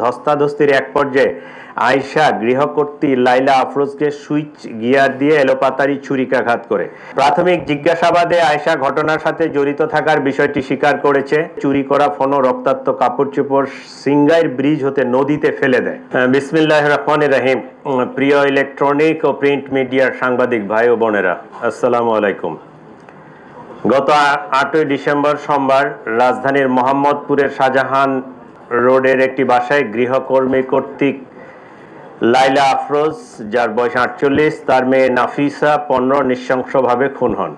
ধস্তাধস্তির এক পর্যায়ে আয়েশা গৃহকর্ত্রী লাইলা আফরোজকে switch gear দিয়ে এলোপাতাড়ি ছুরিকাঘাত করে। প্রাথমিক জিজ্ঞাসাবাদে আয়েশা ঘটনার সাথে জড়িত থাকার বিষয়টি স্বীকার করেছে। চুরি করা ফোন ও রক্তাক্ত কাপড়-চোপড় সিংগাইর ব্রিজ হতে নদীতে ফেলে দেয়। বিসমিল্লাহির রহমানির রহিম। প্রিয় ইলেকট্রনিক ও প্রিন্ট মিডিয়ার সাংবাদিক ভাই ও বোনেরা, আসসালামু আলাইকুম। গত 8ই ডিসেম্বর সোমবার রাজধানীর মোহাম্মদপুরের শাহজাহান রোডের একটি বাসায় গৃহকর্মী কর্তৃক লাইলা আফরোজ, যার বয়স 48, তার মেয়ে নাফিসা 15 নৃশংসভাবে খুন হন।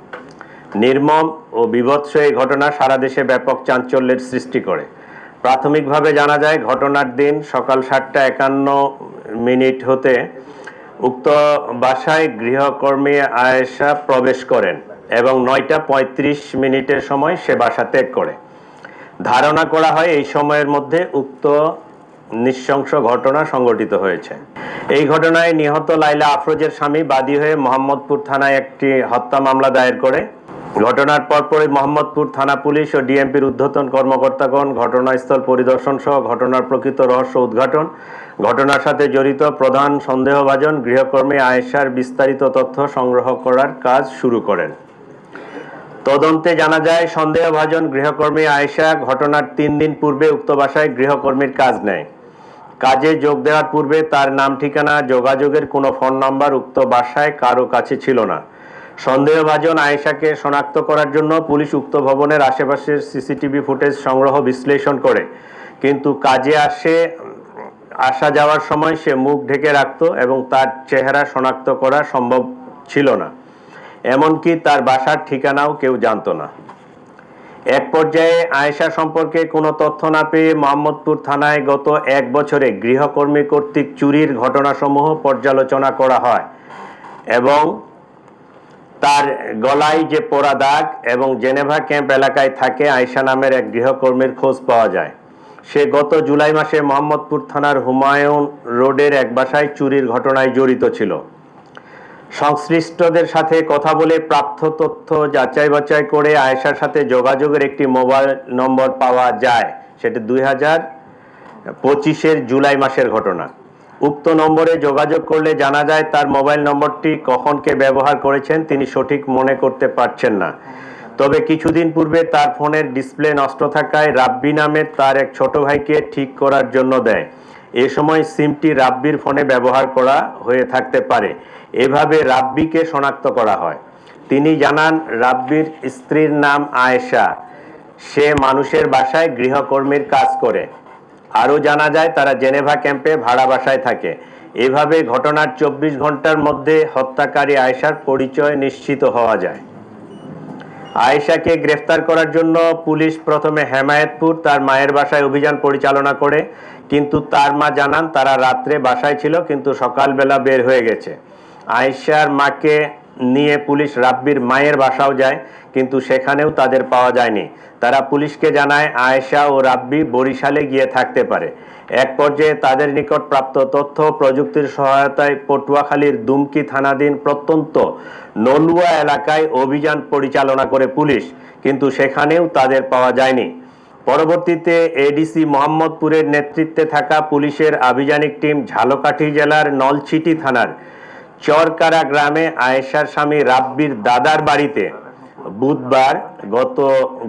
নির্মম ও বীভৎস এই ঘটনা সারা দেশে ব্যাপক চাঞ্চল্যের সৃষ্টি করে। প্রাথমিকভাবে জানা যায়, ঘটনার দিন সকাল 7টা 51 হতে উক্ত বাসায় গৃহকর্মী আয়েশা প্রবেশ করেন এবং 9টা 35 সময় সে বাসা ত্যাগ করে। ধারণা করা হয় এই সময়ের মধ্যে উক্ত নৃশংস ঘটনা সংঘটিত হয়েছে। এই ঘটনায় নিহত লাইলা আফরোজের স্বামী বাদী হয়ে মোহাম্মদপুর থানায় একটি হত্যা মামলা দায়ের করে। ঘটনার পরপরই মোহাম্মদপুর থানা পুলিশ ও ডিএমপির ঊর্ধ্বতন কর্মকর্তাগণ ঘটনাস্থল পরিদর্শন সহ ঘটনার প্রকৃত রহস্য উদ্ঘাটন, ঘটনার সাথে জড়িত প্রধান সন্দেহভাজন গৃহকর্মী আয়েশার বিস্তারিত তথ্য সংগ্রহ করার কাজ শুরু করেন। তদন্তে জানা যায়, সন্দেহভাজন গৃহকর্মী আয়েশা ঘটনার 3 দিন পূর্বে উক্ত বাসায় গৃহকর্মীর কাজ নেয়। কাজে যোগ দেওয়ার পূর্বে তার নাম, ঠিকানা, যোগাযোগের কোনো ফোন নাম্বার উক্ত বাসায় কারো কাছে ছিল না। সন্দেহভাজন আয়েশাকে শনাক্ত করার জন্য পুলিশ উক্ত ভবনের আশেপাশের সিসিটিভি ফুটেজ সংগ্রহ বিশ্লেষণ করে, কিন্তু কাজে আসা যাওয়ার সময় সে মুখ ঢেকে রাখত এবং তার চেহারা শনাক্ত করা সম্ভব ছিল না। এমনকি তার বাসার ঠিকানাও কেউ জানত না। এক পর্যায়ে আয়েশা সম্পর্কে কোনো তথ্য না পেয়ে মোহাম্মদপুর থানায় গত 1 বছরে গৃহকর্মী কর্তৃক চুরির ঘটনাসমূহ পর্যালোচনা করা হয় এবং তার গলায় যে পোড়া দাগ এবং জেনেভা ক্যাম্প এলাকায় থাকে আয়েশা নামের এক গৃহকর্মীর খোঁজ পাওয়া যায়। সে গত জুলাই মাসে মোহাম্মদপুর থানার হুমায়ুন রোডের এক বাসায় চুরির ঘটনায় জড়িত ছিল। সংশ্লিষ্টদের সাথে কথা বলে প্রাপ্ত তথ্য যাচাই বাছাই করে আয়েশার সাথে যোগাযোগের একটি মোবাইল নম্বর পাওয়া যায়। সেটি 2025-এর জুলাই মাসের ঘটনা। উক্ত নম্বরে যোগাযোগ করলে জানা যায়, তার মোবাইল নম্বরটি কখন কে ব্যবহার করেছেন তিনি সঠিক মনে করতে পারছেন না। তবে কিছুদিন পূর্বে তার ফোনের ডিসপ্লে নষ্ট থাকায় রাব্বি নামের তার এক ছোট ভাইকে ঠিক করার জন্য দেয়। এ সময় সিমটি রাব্বির ফোনে ব্যবহার করা হয়ে থাকতে পারে। এভাবে রাব্বিকে শনাক্ত করা হয়। তিনি জানান, রাব্বির স্ত্রীর নাম আয়েশা, সে মানুষের বাসায় গৃহকর্মীর কাজ করে। আরও জানা যায়, তারা জেনেভা ক্যাম্পে ভাড়া বাসায় থাকে। এভাবে ঘটনার 24 ঘন্টার মধ্যে হত্যাকারী আয়েশার পরিচয় নিশ্চিত হওয়া যায়। আয়েশাকে গ্রেফতার করার জন্য পুলিশ প্রথমে হেমায়েতপুর তার মায়ের বাসায় অভিযান পরিচালনা করে, কিন্তু তার মা জানান তারা রাত্রে বাসায় ছিল কিন্তু সকালবেলা বের হয়ে গেছে। আয়েশার মাকে নিয়ে পুলিশ রাব্বির মায়ের বাসাও যায়, কিন্তু সেখানেও তাদের পাওয়া যায়নি। তারা পুলিশকে জানায় আয়েশা ও রাব্বি বরিশালে গিয়ে থাকতে পারে। এক পর্যায়ে তাদের নিকট প্রাপ্ত তথ্য প্রযুক্তির সহায়তায় পটুয়াখালীর দুমকি থানাধীন প্রত্যন্ত নলুয়া এলাকায় অভিযান পরিচালনা করে পুলিশ, কিন্তু সেখানেও তাদের পাওয়া যায়নি। পরবর্তীতে এডিসি মোহাম্মদপুরের নেতৃত্বে থাকা পুলিশের আভিযানিক টিম ঝালকাঠি জেলার নলছিটি থানার চরকারা গ্রামে আয়েশার স্বামী রাব্বির দাদার বাড়িতে বুধবার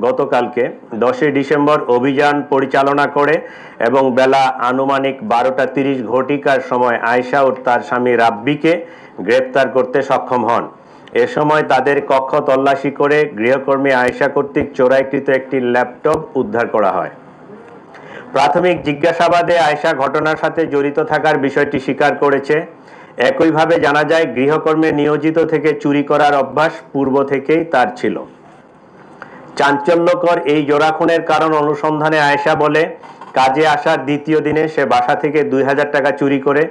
গতকালকে 10 ডিসেম্বর অভিযান পরিচালনা করে এবং বেলা আনুমানিক 12টা 30 সময় আয়েশা ও তার স্বামী রাব্বিকে গ্রেপ্তার করতে সক্ষম হন। এ সময় তাদের কক্ষ তল্লাশি করে গৃহকর্মী আয়েশা কর্তৃক চোরাইকৃত একটি ল্যাপটপ উদ্ধার করা হয়। প্রাথমিক জিজ্ঞাসাবাদে আয়েশা ঘটনার সাথে জড়িত থাকার বিষয়টি স্বীকার করেছে। একইভাবে জানা যায়, গৃহকর্মী নিয়োজিত থেকে চুরি করার অভ্যাস পূর্ব থেকেই তার ছিল। চাঞ্চল্যকর এই জোড়া খুনের কারণ অনুসন্ধানে আয়েশা বলে, কাজে আসার দ্বিতীয় দিনে সে বাসা থেকে 2000 টাকা চুরি করে।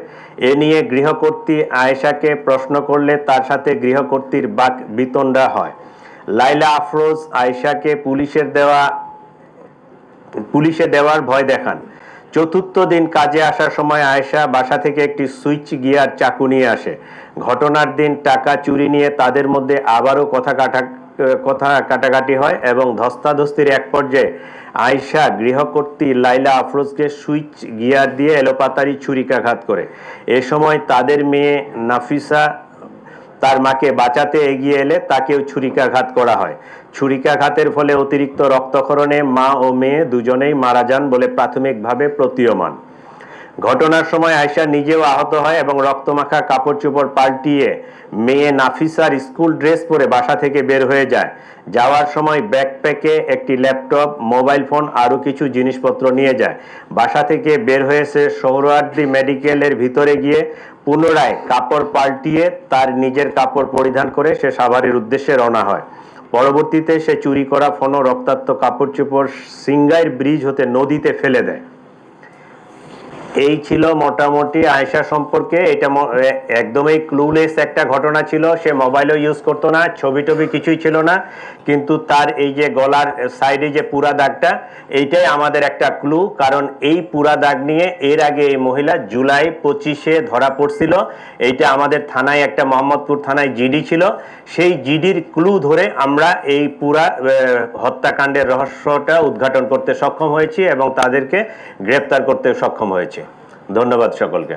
এ নিয়ে গৃহকর্ত্রী আয়েশাকে প্রশ্ন করলে তার সাথে গৃহকর্ত্রীর বাক বিতণ্ডা হয়। লাইলা আফরোজ আয়েশাকে পুলিশে দেওয়ার ভয় দেখান। চতুর্থ দিন কাজে আসার সময় আয়েশা বাসা থেকে একটি সুইচ গিয়ার চাকু নিয়ে আসে। ঘটনার দিন টাকা চুরি নিয়ে তাদের মধ্যে আবারও কথা কথা কাটাকাটি হয় এবং ধস্তাধস্তির এক পর্যায়ে আয়েশা গৃহকর্ত্রী লাইলা আফরোজকে সুইচ গিয়ার দিয়ে এলোপাতাড়ি ছুরিকাঘাত করে। এ সময় তাদের মেয়ে নাফিসা তার মাকে বাঁচাতে এগিয়ে এলে তাকেও ছুরিকাঘাত করা হয়। ছুরিকাঘাতের ফলে অতিরিক্ত রক্তক্ষরণে মা ও মেয়ে দুজনেই মারা যান বলে প্রাথমিকভাবে প্রতীয়মান। ঘটনার সময় আয়েশা নিজেও আহত হয় এবং রক্তমাখা কাপড় চোপড় পাল্টিয়ে মেয়ে নাফিসার স্কুল ড্রেস পরে বাসা থেকে বের হয়ে যায়। যাওয়ার সময় ব্যাকপ্যাকে একটি ল্যাপটপ, মোবাইল ফোন আরও কিছু জিনিসপত্র নিয়ে যায়। বাসা থেকে বের হয়েছে সোহরাওয়ার্দী মেডিকেলের ভিতরে গিয়ে পুনরায় কাপড় পাল্টিয়ে তার নিজের কাপড় পরিধান করে সে সাভারের উদ্দেশ্যে রওনা হয়। পরবর্তীতে সে চুরি করা ফোন ও রক্তাক্ত কাপড় চোপড় সিংগাইর ব্রিজ হতে নদীতে ফেলে দেয়। এই ছিল মোটামুটি আয়েশা সম্পর্কে। এটা একদমই ক্লুলেস একটা ঘটনা ছিল। সে মোবাইলও ইউজ করতো না, ছবি টবি কিছুই ছিল না, কিন্তু তার এই যে গলার সাইডে যে পুরা দাগটা, এইটাই আমাদের একটা ক্লু। কারণ এই পুরা দাগ নিয়ে এর আগে এই মহিলা জুলাই 25-এ ধরা পড়ছিল। এইটা আমাদের থানায়, একটা মোহাম্মদপুর থানায় জিডি ছিল। সেই জিডির ক্লু ধরে আমরা এই পুরা হত্যাকাণ্ডের রহস্যটা উদ্ঘাটন করতে সক্ষম হয়েছি এবং তাদেরকে গ্রেপ্তার করতে সক্ষম হয়েছি। ধন্যবাদ সকলকে।